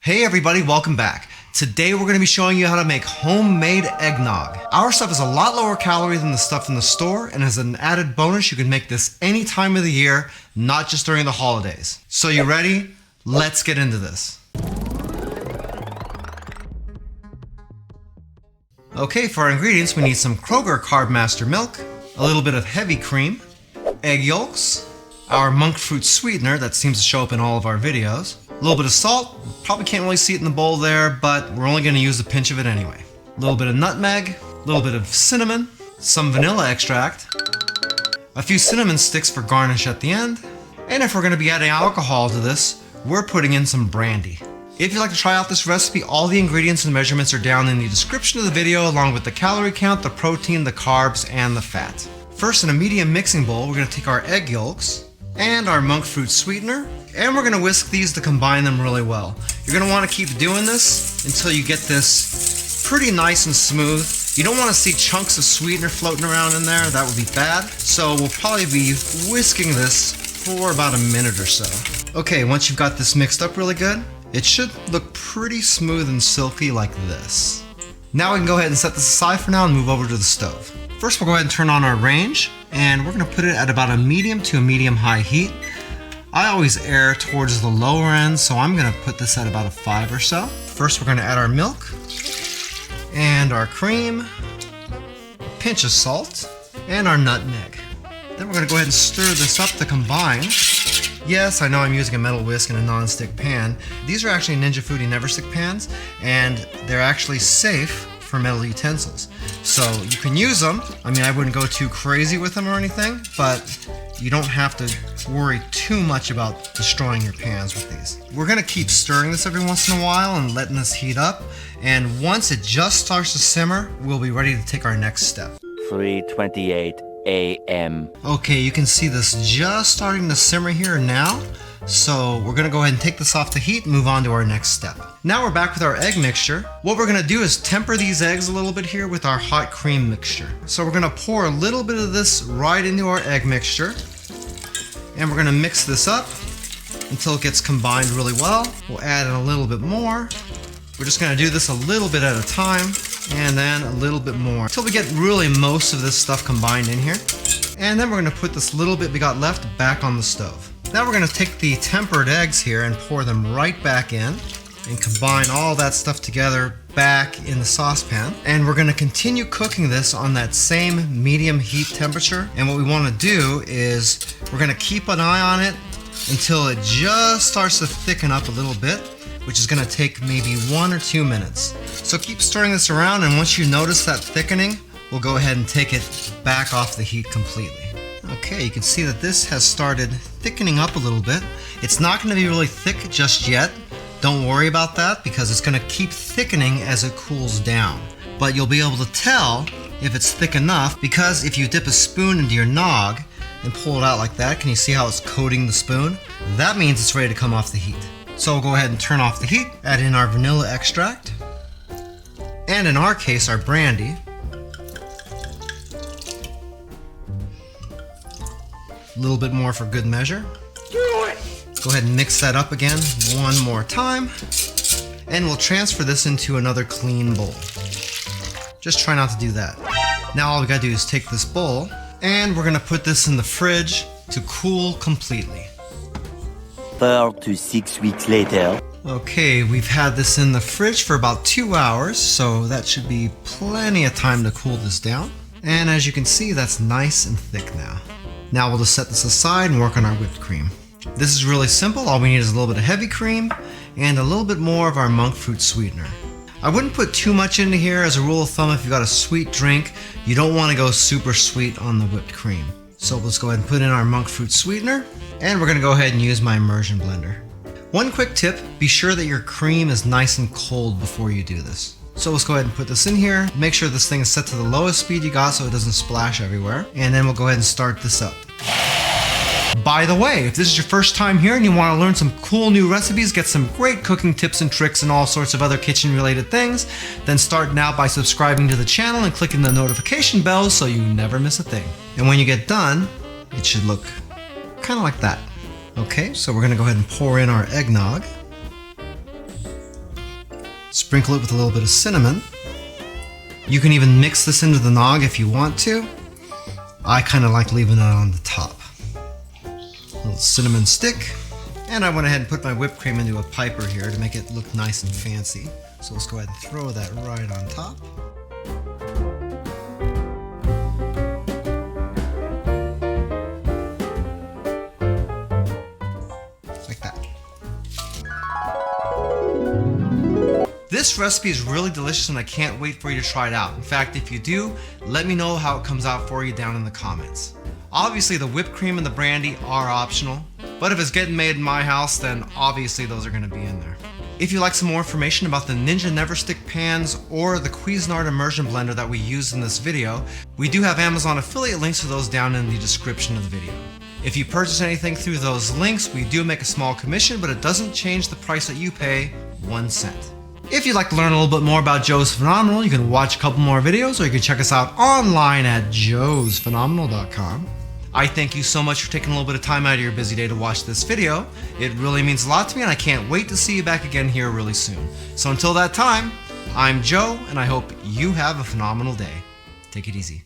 Hey everybody, welcome back. Today we're going to be showing you how to make homemade eggnog. Our stuff is a lot lower calorie than the stuff in the store, and as an added bonus, you can make this any time of the year, not just during the holidays. So you ready? Let's get into this. Okay, for our ingredients, we need some Kroger Carbmaster milk, a little bit of heavy cream, egg yolks, our monk fruit sweetener that seems to show up in all of our videos, a little bit of salt, probably can't really see it in the bowl there, but we're only going to use a pinch of it anyway. A little bit of nutmeg, a little bit of cinnamon, some vanilla extract, a few cinnamon sticks for garnish at the end, and if we're going to be adding alcohol to this, we're putting in some brandy. If you'd like to try out this recipe, all the ingredients and measurements are down in the description of the video, along with the calorie count, the protein, the carbs, and the fat. First, in a medium mixing bowl, we're going to take our egg yolks and our monk fruit sweetener, and we're going to whisk these to combine them really well. You're going to want to keep doing this until you get this pretty nice and smooth. You don't want to see chunks of sweetener floating around in there, that would be bad. So we'll probably be whisking this for about a minute or so. Okay, once you've got this mixed up really good, it should look pretty smooth and silky like this. Now we can go ahead and set this aside for now and move over to the stove. First we'll go ahead and turn on our range, and we're going to put it at about a medium to a medium-high heat. I always err towards the lower end, so I'm going to put this at about a 5 or so. First we're going to add our milk and our cream, a pinch of salt, and our nutmeg. Then we're going to go ahead and stir this up to combine. Yes, I know I'm using a metal whisk and a non-stick pan. These are actually Ninja Foodi Never Stick pans, and they're actually safe for metal utensils. So you can use them. I mean, I wouldn't go too crazy with them or anything, but you don't have to worry too much about destroying your pans with these. We're gonna keep stirring this every once in a while and letting this heat up. And once it just starts to simmer, we'll be ready to take our next step. 3:28 a.m. Okay, you can see this just starting to simmer here now. So we're gonna go ahead and take this off the heat and move on to our next step. Now we're back with our egg mixture. What we're gonna do is temper these eggs a little bit here with our hot cream mixture. So we're gonna pour a little bit of this right into our egg mixture, and we're gonna mix this up until it gets combined really well. We'll add in a little bit more. We're just gonna do this a little bit at a time, and then a little bit more until we get really most of this stuff combined in here. And then we're gonna put this little bit we got left back on the stove. Now we're gonna take the tempered eggs here and pour them right back in and combine all that stuff together back in the saucepan. And we're gonna continue cooking this on that same medium heat temperature. And what we wanna do is we're gonna keep an eye on it until it just starts to thicken up a little bit, which is gonna take maybe 1 or 2 minutes. So keep stirring this around, and once you notice that thickening, we'll go ahead and take it back off the heat completely. Okay, you can see that this has started thickening up a little bit. It's not going to be really thick just yet. Don't worry about that, because it's going to keep thickening as it cools down. But you'll be able to tell if it's thick enough, because if you dip a spoon into your nog and pull it out like that, can you see how it's coating the spoon? That means it's ready to come off the heat. So we'll go ahead and turn off the heat, add in our vanilla extract, and in our case, our brandy. A little bit more for good measure. Go ahead and mix that up again one more time, and we'll transfer this into another clean bowl. Just try not to do that. Now all we gotta do is take this bowl, and we're gonna put this in the fridge to cool completely. 4 to 6 weeks later. Okay, we've had this in the fridge for about 2 hours, so that should be plenty of time to cool this down. And as you can see, that's nice and thick now. Now we'll just set this aside and work on our whipped cream. This is really simple. All we need is a little bit of heavy cream and a little bit more of our monk fruit sweetener. I wouldn't put too much into here. As a rule of thumb, if you've got a sweet drink, you don't want to go super sweet on the whipped cream. So let's go ahead and put in our monk fruit sweetener, and we're going to go ahead and use my immersion blender. One quick tip, be sure that your cream is nice and cold before you do this. So let's go ahead and put this in here. Make sure this thing is set to the lowest speed you got so it doesn't splash everywhere. And then we'll go ahead and start this up. By the way, if this is your first time here and you want to learn some cool new recipes, get some great cooking tips and tricks and all sorts of other kitchen related things, then start now by subscribing to the channel and clicking the notification bell so you never miss a thing. And when you get done, it should look kind of like that. Okay, so we're going to go ahead and pour in our eggnog. Sprinkle it with a little bit of cinnamon. You can even mix this into the nog if you want to. I kind of like leaving it on the top. A little cinnamon stick. And I went ahead and put my whipped cream into a piper here to make it look nice and fancy. So let's go ahead and throw that right on top. Like that. This recipe is really delicious and I can't wait for you to try it out. In fact, if you do, let me know how it comes out for you down in the comments. Obviously, the whipped cream and the brandy are optional, but if it's getting made in my house, then obviously those are going to be in there. If you'd like some more information about the Ninja Never Stick pans or the Cuisinart immersion blender that we used in this video, we do have Amazon affiliate links to those down in the description of the video. If you purchase anything through those links, we do make a small commission, but it doesn't change the price that you pay 1 cent. If you'd like to learn a little bit more about Joe's Phenomenal, you can watch a couple more videos or you can check us out online at joesphenomenal.com. I thank you so much for taking a little bit of time out of your busy day to watch this video. It really means a lot to me and I can't wait to see you back again here really soon. So until that time, I'm Joe and I hope you have a phenomenal day. Take it easy.